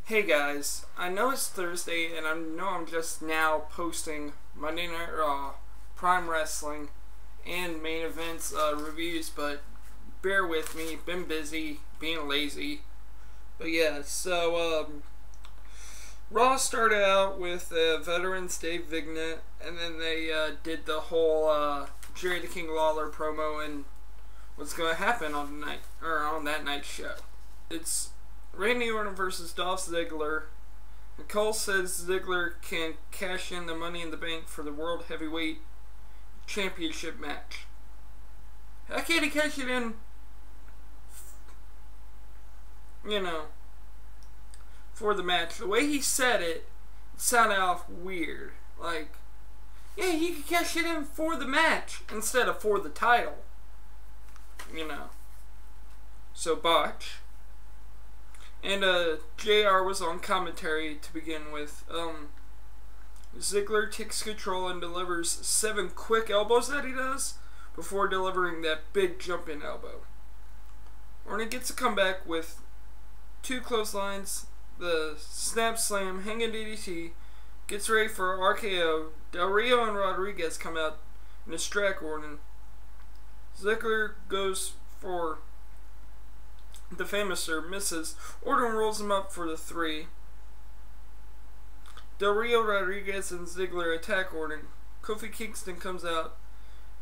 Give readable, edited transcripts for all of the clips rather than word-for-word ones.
Hey guys, I know it's Thursday and I know I'm just now posting Monday Night Raw, Prime Wrestling, and main events reviews, but bear with me, been busy, being lazy. But yeah, so Raw started out with Veterans Day Vignette, and then they did the whole Jerry the King Lawler promo and what's going to happen on the night, or on that night's show. It's Randy Orton versus Dolph Ziggler. Nicole says Ziggler can cash in the Money in the Bank for the World Heavyweight Championship match. How can't he cash it in, for the match? The way he said it sounded off weird. Like, yeah, he could cash it in for the match instead of for the title. So botch. And JR was on commentary to begin with. Ziggler takes control and delivers 7 quick elbows that he does before delivering that big jumping elbow. Orton gets a comeback with 2 clotheslines, the snap slam, hanging DDT, gets ready for RKO. Del Rio and Rodriguez come out and distract Orton. Ziggler goes for the famouser, misses. Orton rolls him up for the 3. Del Rio, Rodriguez, and Ziggler attack Orton. Kofi Kingston comes out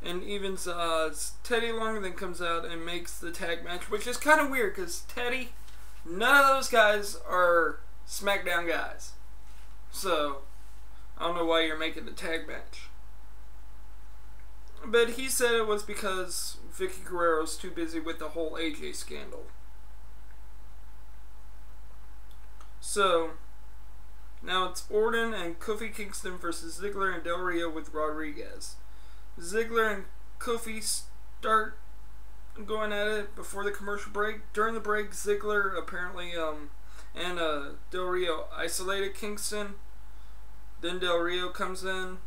and evens odds. Teddy Long then comes out and makes the tag match, which is kind of weird because Teddy, none of those guys are SmackDown guys. So, I don't know why you're making the tag match. But he said it was because Vicky Guerrero's too busy with the whole AJ scandal. So, now it's Orton and Kofi Kingston versus Ziggler and Del Rio with Rodriguez. Ziggler and Kofi start going at it before the commercial break. During the break, Ziggler apparently and Del Rio isolated Kingston. Then Del Rio comes in.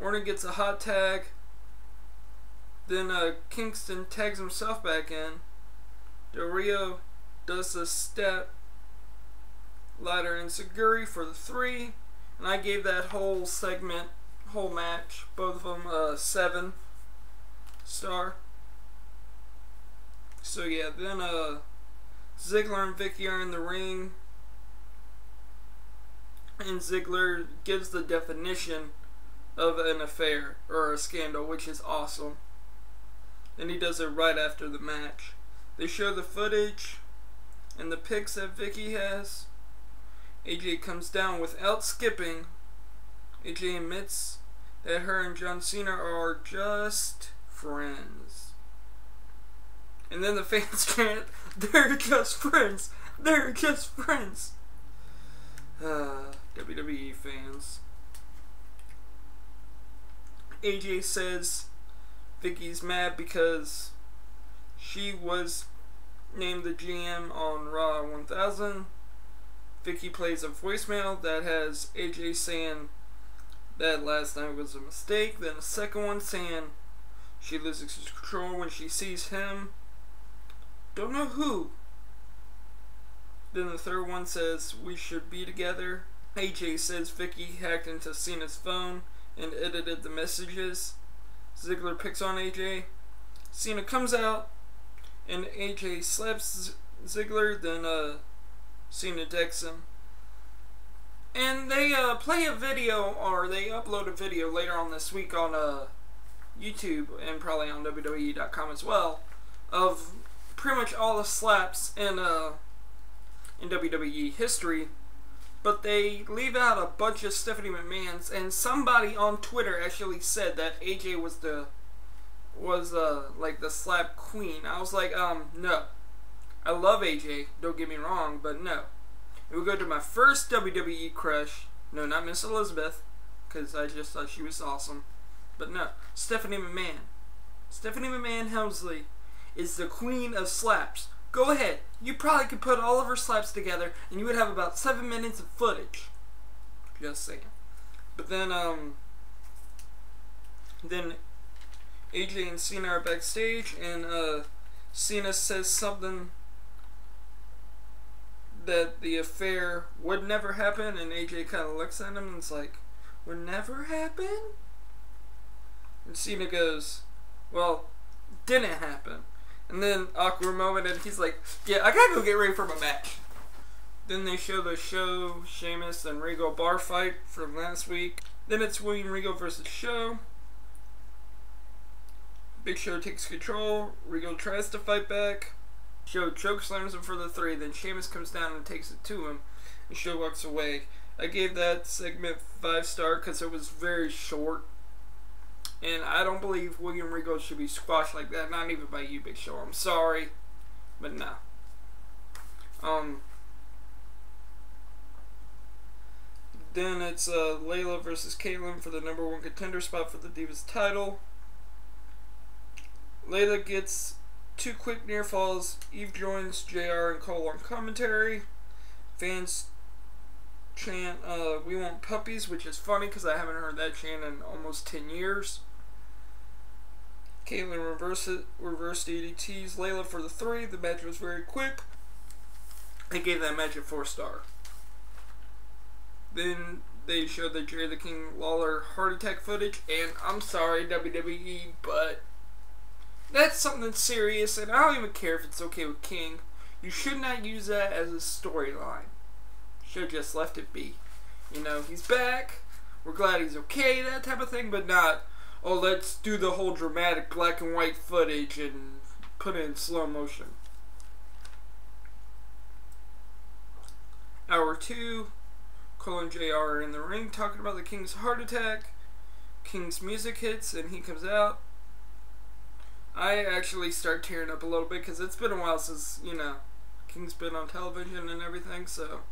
Orton gets a hot tag. Then Kingston tags himself back in. Del Rio does the step ladder and Seguri for the 3, and I gave that whole segment, whole match, both of them 7 star. So yeah, then Ziggler and Vicky are in the ring, and Ziggler gives the definition of an affair or a scandal, which is awesome. Then he does it right after the match. They show the footage and the pics that Vicky has. AJ comes down without skipping. AJ admits that her and John Cena are just friends. And then the fans chant, "They're just friends! They're just friends!" WWE fans. AJ says Vicky's mad because she was named the GM on Raw 1000. Vicky plays a voicemail that has AJ saying that last night was a mistake. Then a second one saying she loses control when she sees him. Don't know who. Then the third one says we should be together. AJ says Vicky hacked into Cena's phone and edited the messages. Ziggler picks on AJ. Cena comes out and AJ slaps Ziggler. Then Cena decks him. And they play a video, or they upload a video later on this week on YouTube and probably on WWE.com as well, of pretty much all the slaps in WWE history. But they leave out a bunch of Stephanie McMahon's, and somebody on Twitter actually said that AJ was like the slap queen. I was like, no. I love AJ, don't get me wrong, but no. It would go to my first WWE crush. No, not Miss Elizabeth, because I just thought she was awesome. But no, Stephanie McMahon. Stephanie McMahon Helmsley is the queen of slaps. Go ahead. You probably could put all of her slaps together, and you would have about 7 minutes of footage. Just saying. But then AJ and Cena are backstage, and Cena says something that the affair would never happen, and AJ kind of looks at him and is like, would never happen? And Cena goes, well, didn't happen. And then awkward moment, and he's like, yeah, I gotta go get ready for my match. Then they show the Sheamus and Regal bar fight from last week. Then it's William Regal versus Show. Big Show takes control. Regal tries to fight back. Show chokeslams him for the 3. Then Sheamus comes down and takes it to him. And Show walks away. I gave that segment 5-star because it was very short. And I don't believe William Regal should be squashed like that. Not even by you, Big Show. I'm sorry. But no. Then it's Layla versus Kaitlyn for the #1 contender spot for the Divas title. Layla gets 2 quick near falls. Eve joins JR and Cole on commentary. Fans chant, we want puppies, which is funny because I haven't heard that chant in almost 10 years. Kaitlyn reversed DDTs Layla for the 3. The match was very quick. I gave that match a 4-star. Then they showed the Jerry the King Lawler heart attack footage, and I'm sorry, WWE, but that's something serious, and I don't even care if it's okay with King. You should not use that as a storyline. Should have just left it be. You know, he's back, we're glad he's okay, that type of thing, but not, oh, let's do the whole dramatic black and white footage and put it in slow motion. Hour 2, Cole and JR are in the ring talking about the King's heart attack. King's music hits and he comes out. I actually start tearing up a little bit because it's been a while since, you know, King's been on television and everything, so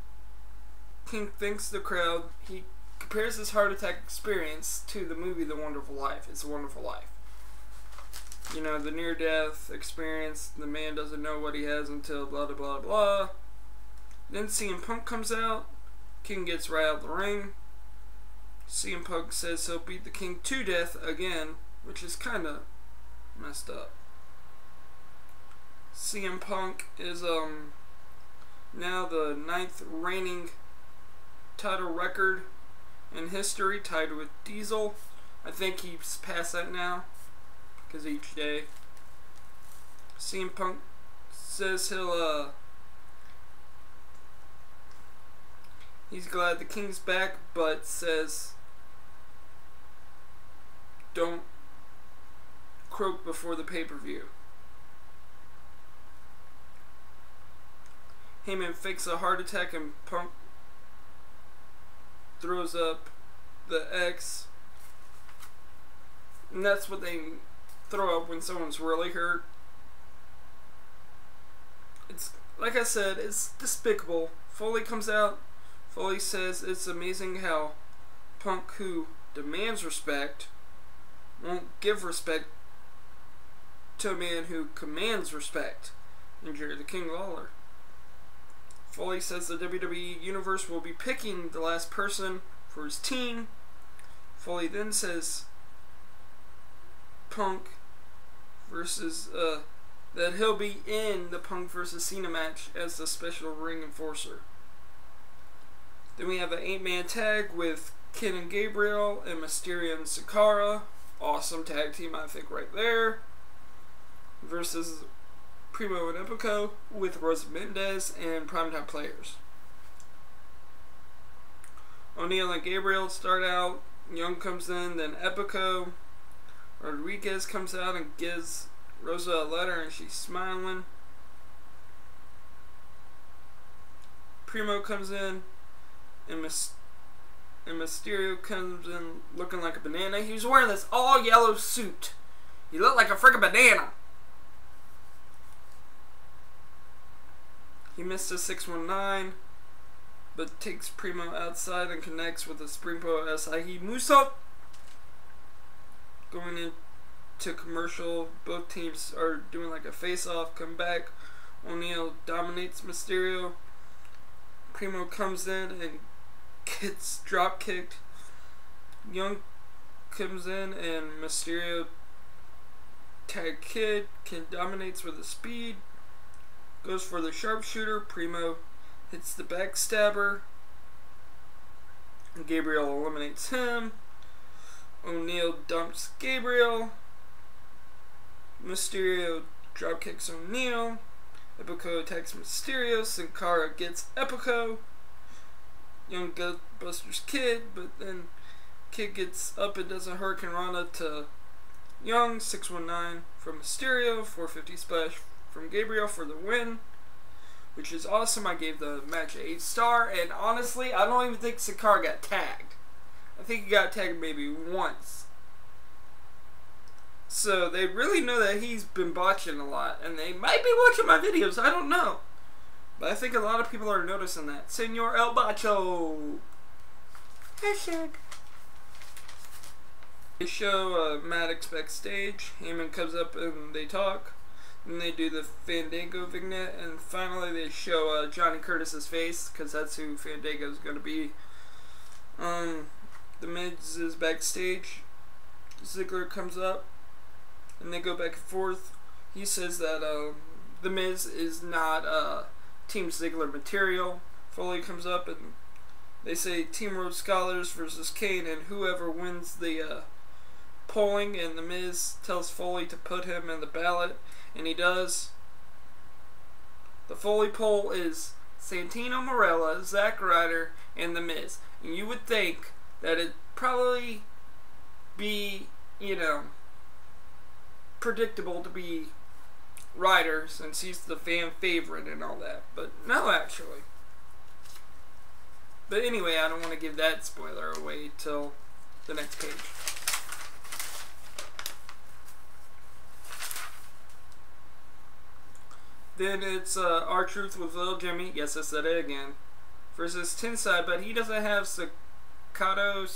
King thanks the crowd. He compares his heart attack experience to the movie The Wonderful Life. It's a Wonderful Life. You know, the near-death experience, the man doesn't know what he has until blah blah blah blah. Then CM Punk comes out. King gets right out of the ring. CM Punk says he'll beat the King to death again, which is kind of messed up. CM Punk is now the 9th reigning title record in history, tied with Diesel. I think he's past that now, because each day CM Punk says he's glad the King's back, but says don't croak before the pay-per-view. Heyman fakes a heart attack and Punk throws up the X. And that's what they throw up when someone's really hurt. It's, like I said, it's despicable. Foley comes out. Foley says it's amazing how Punk, who demands respect, won't give respect to a man who commands respect in Jerry the King Lawler. Foley says the WWE Universe will be picking the last person for his team. Foley then says Punk versus that he'll be in the Punk versus Cena match as the special ring enforcer. Then we have an 8-man tag with Ken and Gabriel and Mysterio and Sakara. Awesome tag team, I think, right there. Versus Primo and Epico with Rosa Mendez and Primetime Players. O'Neal and Gabriel start out. Young comes in, then Epico. Rodriguez comes out and gives Rosa a letter and she's smiling. Primo comes in and Mysterio comes in looking like a banana. He was wearing this all yellow suit. He looked like a freaking banana. He missed a 619, but takes Primo outside and connects with a Springboard Asahi Muso. Going into commercial, both teams are doing like a face-off, come back. O'Neal dominates Mysterio. Primo comes in and gets drop-kicked. Young comes in and Mysterio tag Kid. Kid dominates with the speed. Goes for the sharpshooter. Primo hits the backstabber. Gabriel eliminates him. O'Neal dumps Gabriel. Mysterio dropkicks O'Neal. Epico attacks Mysterio. Sin Cara gets Epico. Young Ghostbusters Kid, but then Kid gets up and does a Hurricane Rana to Young. 619 from Mysterio. 450 splash from Gabriel for the win, which is awesome. I gave the match an 8-star, and honestly, I don't even think Sin Cara got tagged. I think he got tagged maybe once. So they really know that he's been botching a lot, and they might be watching my videos, I don't know. But I think a lot of people are noticing that. Senor El Bacho. Hashtag. They show Maddox backstage. Heyman comes up and they talk. Then they do the Fandango vignette, and finally they show Johnny Curtis's face, because that's who Fandango's going to be. The Miz is backstage. Ziggler comes up, and they go back and forth. He says that the Miz is not Team Ziggler material. Foley comes up, and they say Team Rhodes Scholars versus Kane, and whoever wins the polling, and the Miz tells Foley to put him in the ballot. And he does. The Foley poll is Santino Marella, Zack Ryder, and The Miz. And you would think that it'd probably be, you know, predictable to be Ryder, since he's the fan favorite and all that. But no, actually. But anyway, I don't want to give that spoiler away till the next page. Then it's R-Truth with Little Jimmy, yes I said it again, versus Tensai, but he doesn't have Sakura,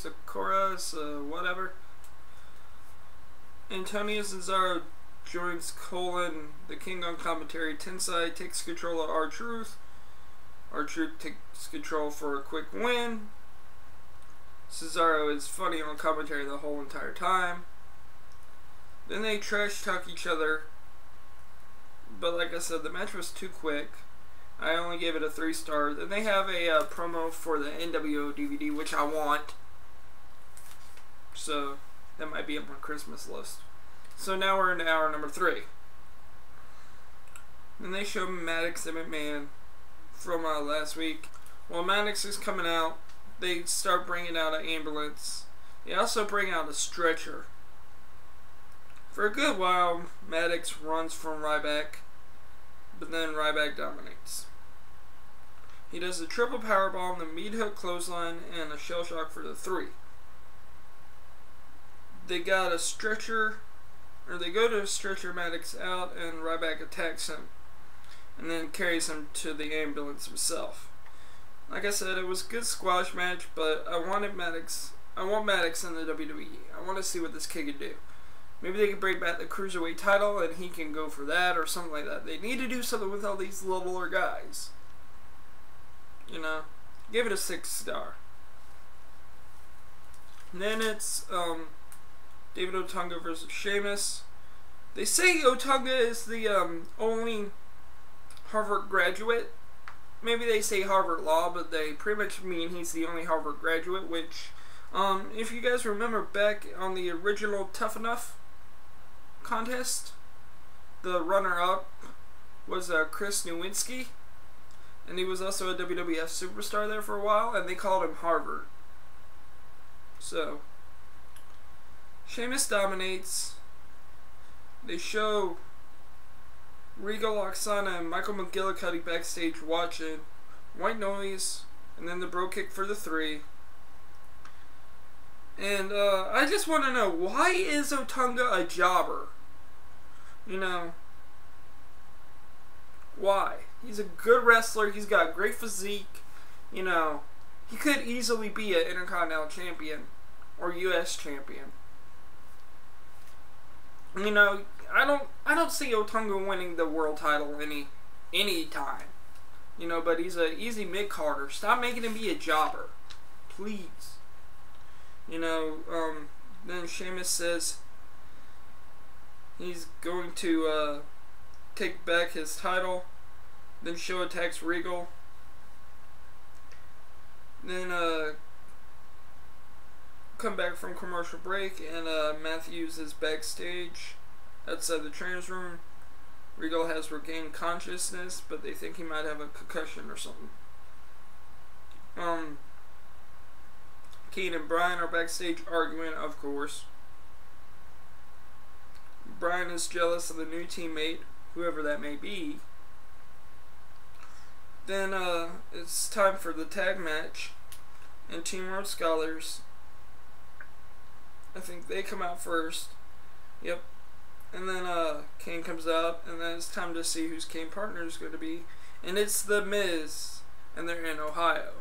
whatever. Antonio Cesaro joins Colin, the King, on commentary. Tensai takes control of R-Truth. R-Truth takes control for a quick win. Cesaro is funny on commentary the whole entire time. Then they trash talk each other. But like I said, the match was too quick. I only gave it a 3-star. Then they have a promo for the NWO DVD, which I want. So that might be on my Christmas list. So now we're into hour number 3. Then they show Maddox and McMahon from last week. While Maddox is coming out, they start bringing out an ambulance. They also bring out a stretcher. For a good while, Maddox runs from Ryback, but then Ryback dominates. He does a triple powerbomb, the meat hook clothesline, and a shell shock for the 3. They got a stretcher, or they go to stretcher Maddox out, and Ryback attacks him, and then carries him to the ambulance himself. Like I said, it was a good squash match, but I want Maddox in the WWE. I want to see what this kid can do. Maybe they can bring back the Cruiserweight title and he can go for that or something like that. They need to do something with all these littler guys. You know? Give it a 6-star. And then it's David Otunga versus Sheamus. They say Otunga is the only Harvard graduate. Maybe they say Harvard Law, but they pretty much mean he's the only Harvard graduate, which, if you guys remember back on the original Tough Enough contest, the runner-up was Chris Nowinski, and he was also a WWF superstar there for a while, and they called him Harvard. So, Sheamus dominates. They show Regal, Oksana, and Michael McGillicuddy backstage watching. White noise, and then the bro kick for the 3. And I just want to know, why is Otunga a jobber? You know, why? He's a good wrestler. He's got a great physique. You know, he could easily be an Intercontinental Champion or U.S. Champion. You know, I don't see Otunga winning the world title any time. You know, but he's an easy mid-carder. Stop making him be a jobber, please. You know, then Sheamus says he's going to take back his title. Then Show attacks Regal. Then come back from commercial break, and Matthews is backstage outside the trainer's room. Regal has regained consciousness, but they think he might have a concussion or something. Kane and Bryan are backstage arguing, of course. Bryan is jealous of the new teammate, whoever that may be. Then it's time for the tag match, and Team Rhodes Scholars, I think they come out first. Yep. And then Kane comes out, and then it's time to see whose Kane partner is going to be. And it's The Miz, and they're in Ohio.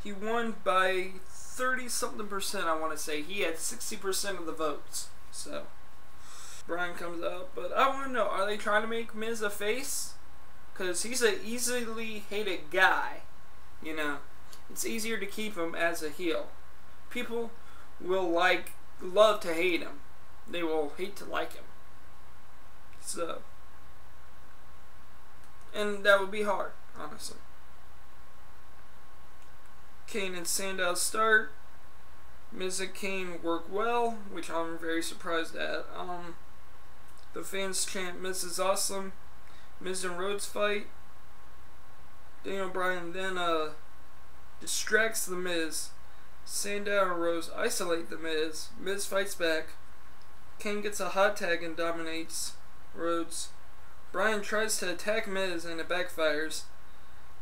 He won by 30-something%, I want to say. He had 60% of the votes. So, Bryan comes out. But I want to know, are they trying to make Miz a face? Because he's an easily hated guy. You know, it's easier to keep him as a heel. People will love to hate him. They will hate to like him. So, and that would be hard, honestly. Kane and Sandow start. Miz and Kane work well, which I'm very surprised at. The fans chant Miz is awesome. Miz and Rhodes fight. Daniel Bryan then distracts the Miz. Sandow and Rhodes isolate the Miz. Miz fights back. Kane gets a hot tag and dominates Rhodes. Bryan tries to attack Miz and it backfires.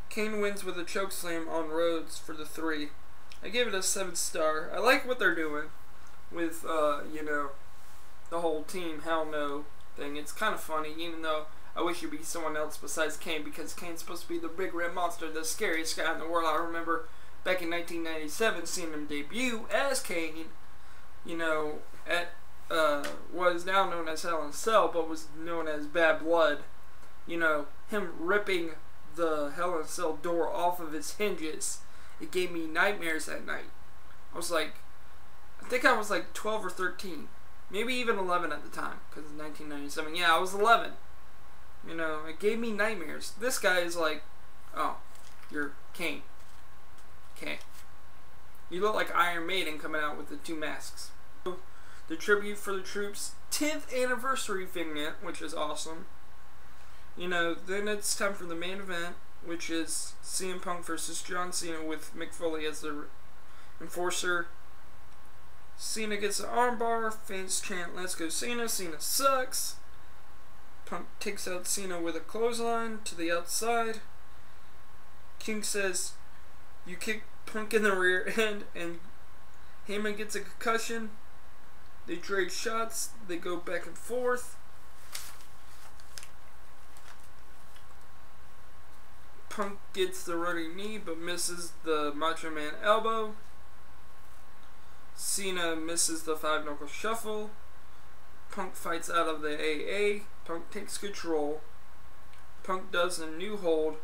Kane wins with a chokeslam on Rhodes for the 3. I gave it a 7-star. I like what they're doing with, you know, the whole Team Hell No thing. It's kind of funny, even though I wish it'd be someone else besides Kane, because Kane's supposed to be the big red monster, the scariest guy in the world. I remember back in 1997 seeing him debut as Kane, you know, at what is now known as Hell in a Cell, but was known as Bad Blood. You know, him ripping the Hell in a Cell door off of its hinges. It gave me nightmares that night. I think I was like 12 or 13. Maybe even 11 at the time, because it's 1997. Yeah, I was 11. You know, it gave me nightmares. This guy is like, oh, you're Kane. Okay. You look like Iron Maiden coming out with the 2 masks. The Tribute for the Troops 10th anniversary vignette, which is awesome. You know, then it's time for the main event, which is CM Punk versus John Cena with Mick Foley as the enforcer. Cena gets an armbar, fans chant "Let's go Cena, Cena sucks." Punk takes out Cena with a clothesline to the outside. King says, "You kick Punk in the rear end," and Heyman gets a concussion. They trade shots, they go back and forth. Punk gets the running knee but misses the Macho Man elbow. Cena misses the 5-knuckle shuffle. Punk fights out of the AA. Punk takes control. Punk does a new hold,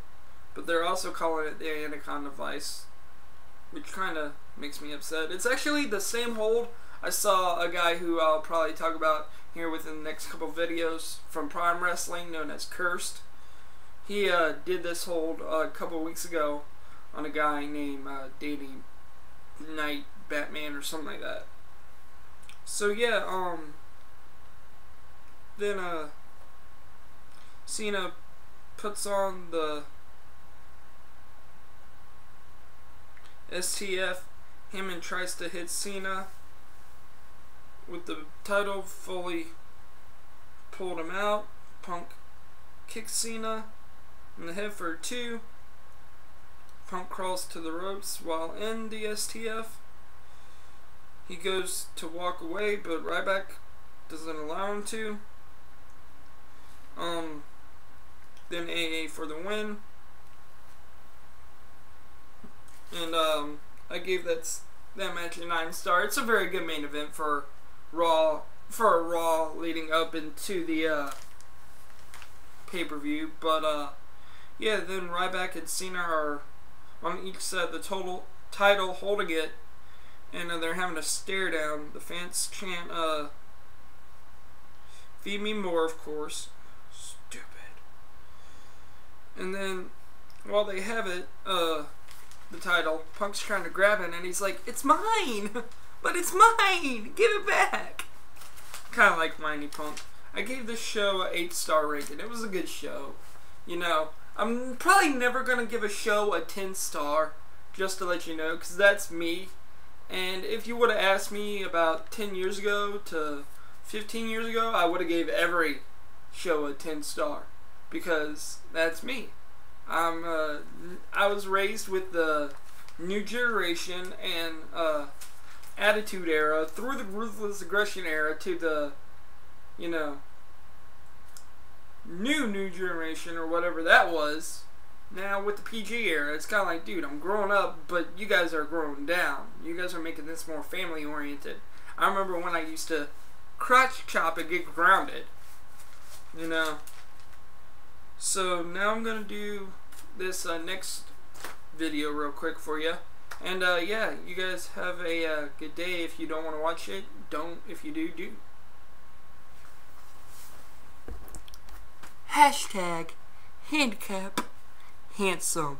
but they're also calling it the Anaconda Vice, which kind of makes me upset. It's actually the same hold. I saw a guy who I'll probably talk about here within the next couple videos from Prime Wrestling, known as Cursed. He did this hold a couple weeks ago on a guy named Danny Knight Batman or something like that. So yeah, then Cena puts on the STF. Heyman tries to hit Cena with the title. Foley pulled him out. Punk kicks Cena in the head for a 2. Punk crawls to the ropes while in the STF. He goes to walk away, but Ryback doesn't allow him to. Then AA for the win. And I gave that match a 9-star. It's a very good main event for Raw, for a Raw leading up into the pay-per-view. But yeah, then Ryback and Cena are on each side of the title holding it, and they're having a stare down. The fans chant "Feed me more," of course. Stupid. And then while they have it, the title. Punk's trying to grab it, and he's like, "It's mine, but it's mine. Give it back." Kind of like whiny Punk. I gave this show an 8-star rating. It was a good show. You know, I'm probably never gonna give a show a 10-star, just to let you know, because that's me. And if you would have asked me about 10 years ago to 15 years ago, I would have gave every show a 10-star, because that's me. I was raised with the new generation and attitude era through the ruthless aggression era to the, you know, new generation or whatever that was. Now with the PG era, it's kind of like, dude, I'm growing up, but you guys are growing down. You guys are making this more family oriented. I remember when I used to crotch chop and get grounded, you know. So now I'm gonna do this next video real quick for you. And yeah, you guys have a good day. If you don't want to watch it, don't. If you do, do. Hashtag handicap handsome.